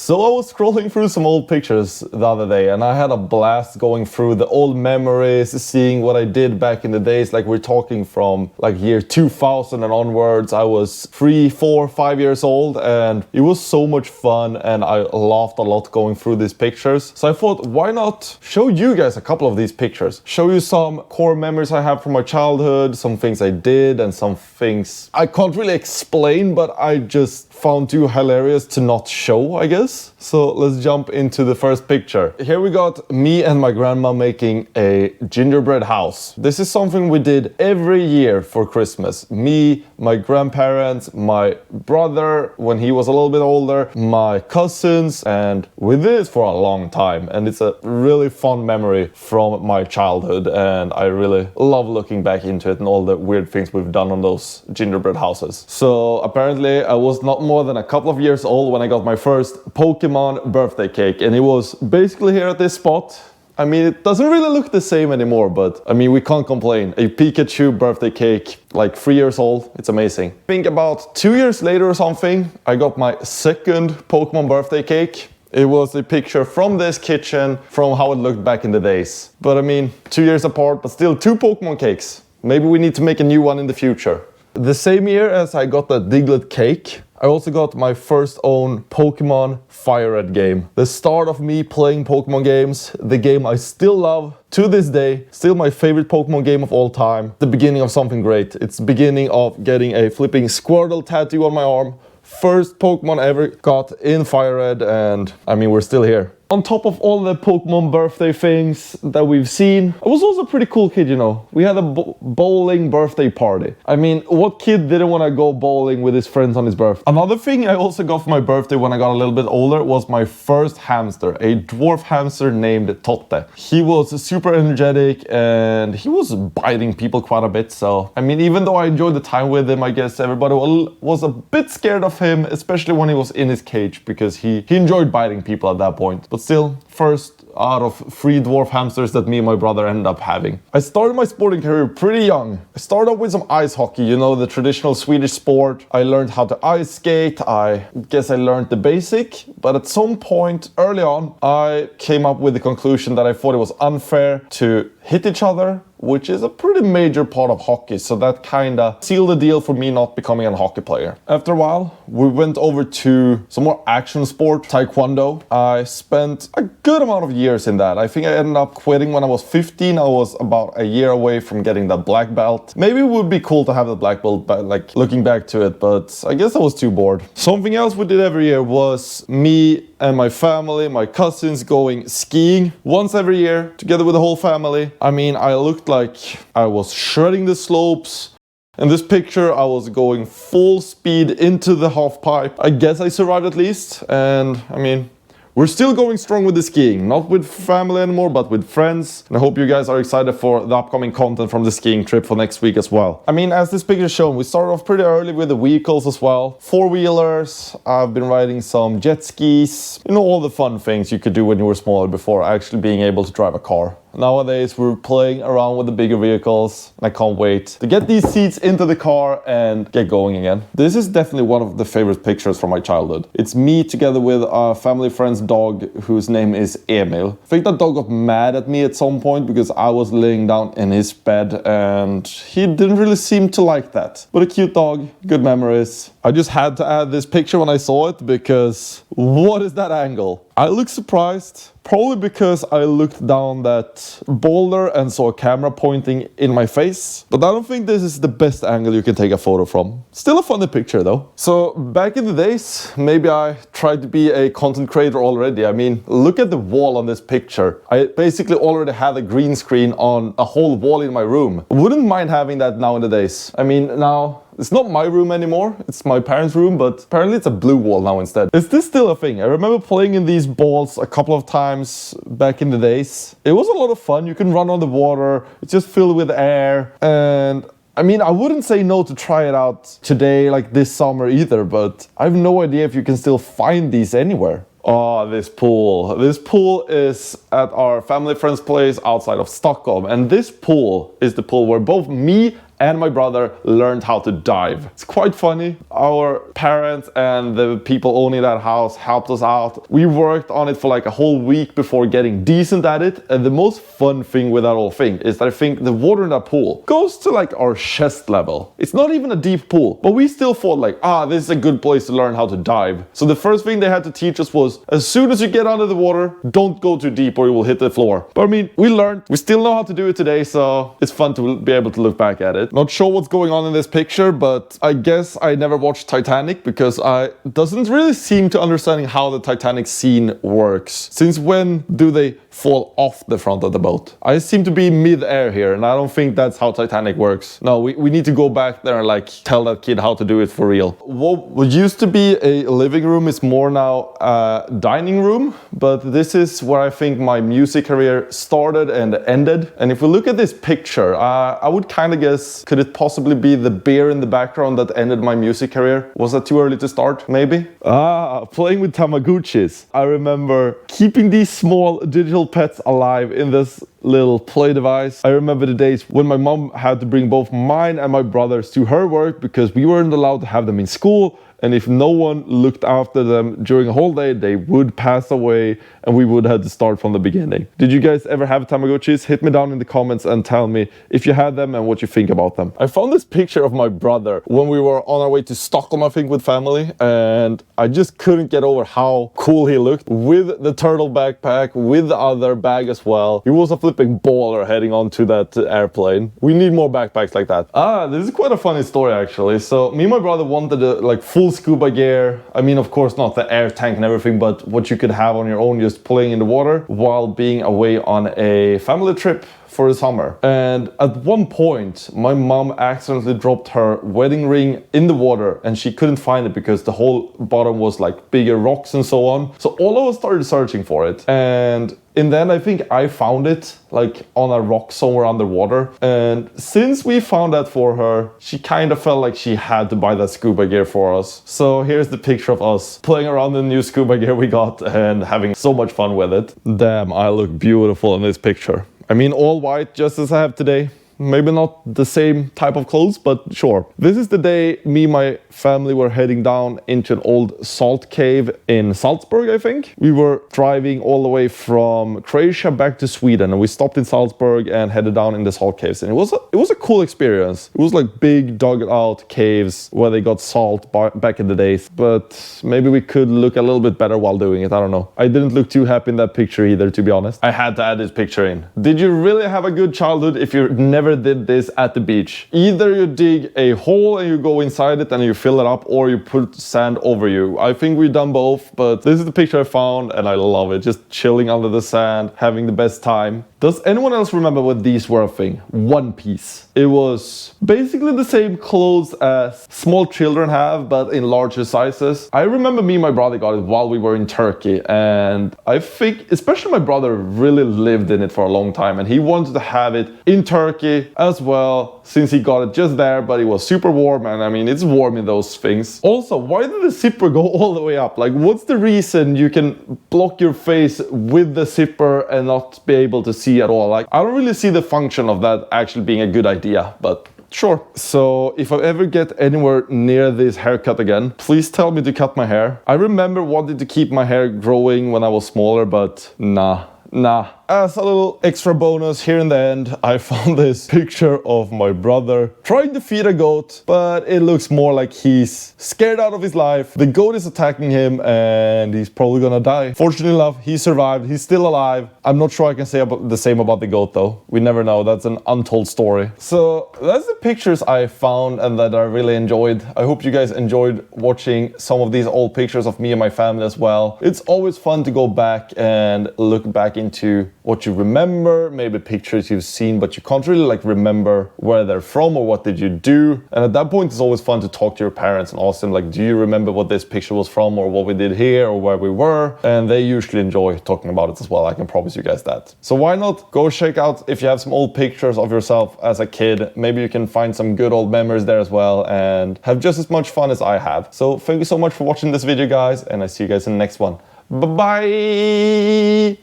So I was scrolling through some old pictures the other day and I had a blast going through the old memories, seeing what I did back in the days. Like we're talking from like year 2000 and onwards. I was 3, 4, 5 years old and it was so much fun and I laughed a lot going through these pictures. So I thought, why not show you guys a couple of these pictures? Show you some core memories I have from my childhood, some things I did and some things I can't really explain, but I just found too hilarious to not show, I guess. So let's jump into the first picture. Here we got me and my grandma making a gingerbread house. This is something we did every year for Christmas. Me, my grandparents, my brother when he was a little bit older, my cousins, and we did it for a long time. And it's a really fun memory from my childhood and I really love looking back into it and all the weird things we've done on those gingerbread houses. So apparently I was not more than a couple of years old when I got my first Pokemon birthday cake, and it was basically here at this spot. I mean, it doesn't really look the same anymore, but I mean, we can't complain. A Pikachu birthday cake, like 3 years old, it's amazing. I think about 2 years later or something, I got my second Pokemon birthday cake. It was a picture from this kitchen, from how it looked back in the days. But I mean, 2 years apart, but still 2 Pokemon cakes. Maybe we need to make a new one in the future. The same year as I got that Diglett cake, I also got my first own Pokemon Fire Red game. The start of me playing Pokemon games, the game I still love to this day, still my favorite Pokemon game of all time. The beginning of something great. It's the beginning of getting a flipping Squirtle tattoo on my arm. First Pokemon I ever got in Fire Red, and I mean, we're still here. On top of all the Pokemon birthday things that we've seen, I was also a pretty cool kid, you know. We had a bowling birthday party. I mean, what kid didn't want to go bowling with his friends on his birthday? Another thing I also got for my birthday when I got a little bit older was my first hamster, a dwarf hamster named Totte. He was super energetic and he was biting people quite a bit. So, I mean, even though I enjoyed the time with him, I guess everybody was a bit scared of him, especially when he was in his cage, because he enjoyed biting people at that point. But still, first out of 3 dwarf hamsters that me and my brother ended up having. I started my sporting career pretty young. I started off with some ice hockey, you know, the traditional Swedish sport. I learned how to ice skate. I guess I learned the basic. But at some point early on, I came up with the conclusion that I thought it was unfair to hit each other, which is a pretty major part of hockey. So that kind of sealed the deal for me not becoming a hockey player. After a while, we went over to some more action sport, Taekwondo. I spent a good amount of years in that. I think I ended up quitting when I was 15. I was about a year away from getting that black belt. Maybe it would be cool to have the black belt, like looking back to it, but I guess I was too bored. Something else we did every year was me and my family, my cousins, going skiing once every year together with the whole family. I mean, I looked like I was shredding the slopes. In this picture, I was going full speed into the half pipe. I guess I survived at least. And I mean, we're still going strong with the skiing, not with family anymore, but with friends. And I hope you guys are excited for the upcoming content from the skiing trip for next week as well. I mean, as this picture is shown, we started off pretty early with the vehicles as well. 4-wheelers, I've been riding some jet skis. You know, all the fun things you could do when you were smaller before actually being able to drive a car. Nowadays, we're playing around with the bigger vehicles. I can't wait to get these seats into the car and get going again. This is definitely one of the favorite pictures from my childhood. It's me together with a family friend's dog whose name is Emil. I think that dog got mad at me at some point because I was laying down in his bed and he didn't really seem to like that. But a cute dog, good memories. I just had to add this picture when I saw it because what is that angle? I look surprised, probably because I looked down that boulder and saw a camera pointing in my face. But I don't think this is the best angle you can take a photo from. Still a funny picture though. So back in the days, maybe I tried to be a content creator already. I mean, look at the wall on this picture. I basically already had a green screen on a whole wall in my room. Wouldn't mind having that nowadays. I mean, now it's not my room anymore, it's my parents' room, but apparently it's a blue wall now instead. Is this still a thing? I remember playing in these balls a couple of times back in the days. It was a lot of fun. You can run on the water, it's just filled with air, and I mean, I wouldn't say no to try it out today, like this summer either, but I have no idea if you can still find these anywhere. Oh, this pool. This pool is at our family friend's place outside of Stockholm. And this pool is the pool where both me and my brother learned how to dive. It's quite funny. Our parents and the people owning that house helped us out. We worked on it for like a whole week before getting decent at it. And the most fun thing with that whole thing is that I think the water in that pool goes to like our chest level. It's not even a deep pool, but we still thought like, this is a good place to learn how to dive. So the first thing they had to teach us was, as soon as you get under the water, don't go too deep or you will hit the floor. But I mean, we learned, we still know how to do it today, so it's fun to be able to look back at it. Not sure what's going on in this picture, but I guess I never watched Titanic because I doesn't really seem to understanding how the Titanic scene works. Since when do they fall off the front of the boat? I seem to be mid-air here, and I don't think that's how Titanic works. No, we need to go back there and like tell that kid how to do it for real. What used to be a living room is more now a dining room, but this is where I think my music career started and ended. And if we look at this picture, I would kind of guess, could it possibly be the beer in the background that ended my music career? Was that too early to start, maybe? Playing with Tamagotchis. I remember keeping these small digital pets alive in this little play device. I remember the days when my mom had to bring both mine and my brothers to her work because we weren't allowed to have them in school. And if no one looked after them during a whole day, they would pass away and we would have to start from the beginning. Did you guys ever have Tamagotchis? Hit me down in the comments and tell me if you had them and what you think about them. I found this picture of my brother when we were on our way to Stockholm, I think, with family. And I just couldn't get over how cool he looked with the turtle backpack, with the other bag as well. He was a flipping baller heading onto that airplane. We need more backpacks like that. This is quite a funny story actually. So me and my brother wanted a like full scuba gear. I mean, of course, not the air tank and everything, but what you could have on your own just playing in the water while being away on a family trip for the summer. And at one point, my mom accidentally dropped her wedding ring in the water and she couldn't find it because the whole bottom was like bigger rocks and so on. So all of us started searching for it. And in the end, I think I found it like on a rock somewhere underwater. And since we found that for her, she kind of felt like she had to buy that scuba gear for us. So here's the picture of us playing around in the new scuba gear we got and having so much fun with it. Damn, I look beautiful in this picture. I mean, all white, just as I have today. Maybe not the same type of clothes, but sure. This is the day me and my family were heading down into an old salt cave in Salzburg, I think. We were driving all the way from Croatia back to Sweden, and we stopped in Salzburg and headed down in the salt caves. And it was a cool experience. It was like big dug out caves where they got salt back in the days. But maybe we could look a little bit better while doing it. I don't know. I didn't look too happy in that picture either, to be honest. I had to add this picture in. Did you really have a good childhood if you never did this at the beach? Either you dig a hole and you go inside it and you fill it up, or you put sand over you. I think we've done both, but this is the picture I found and I love it. Just chilling under the sand, having the best time. Does anyone else remember what these were a thing? One Piece. It was basically the same clothes as small children have, but in larger sizes. I remember me and my brother got it while we were in Turkey, and I think especially my brother really lived in it for a long time, and he wanted to have it in Turkey as well, since he got it just there, but it was super warm, and I mean, it's warm in those things. Also, why did the zipper go all the way up? Like, what's the reason you can block your face with the zipper and not be able to see at all? Like, I don't really see the function of that actually being a good idea, but sure. So if I ever get anywhere near this haircut again, please tell me to cut my hair. I remember wanting to keep my hair growing when I was smaller, but nah. As a little extra bonus here in the end, I found this picture of my brother trying to feed a goat, but it looks more like he's scared out of his life. The goat is attacking him and he's probably gonna die. Fortunately enough, he survived. He's still alive. I'm not sure I can say the same about the goat though. We never know. That's an untold story. So that's the pictures I found and that I really enjoyed. I hope you guys enjoyed watching some of these old pictures of me and my family as well. It's always fun to go back and look back into what you remember, maybe pictures you've seen but you can't really like remember where they're from or what did you do. And at that point it's always fun to talk to your parents and ask them like, do you remember what this picture was from or what we did here or where we were? And they usually enjoy talking about it as well. I can promise you guys that. So why not go check out if you have some old pictures of yourself as a kid. Maybe you can find some good old memories there as well and have just as much fun as I have. So thank you so much for watching this video, guys, and I see you guys in the next one. Bye bye.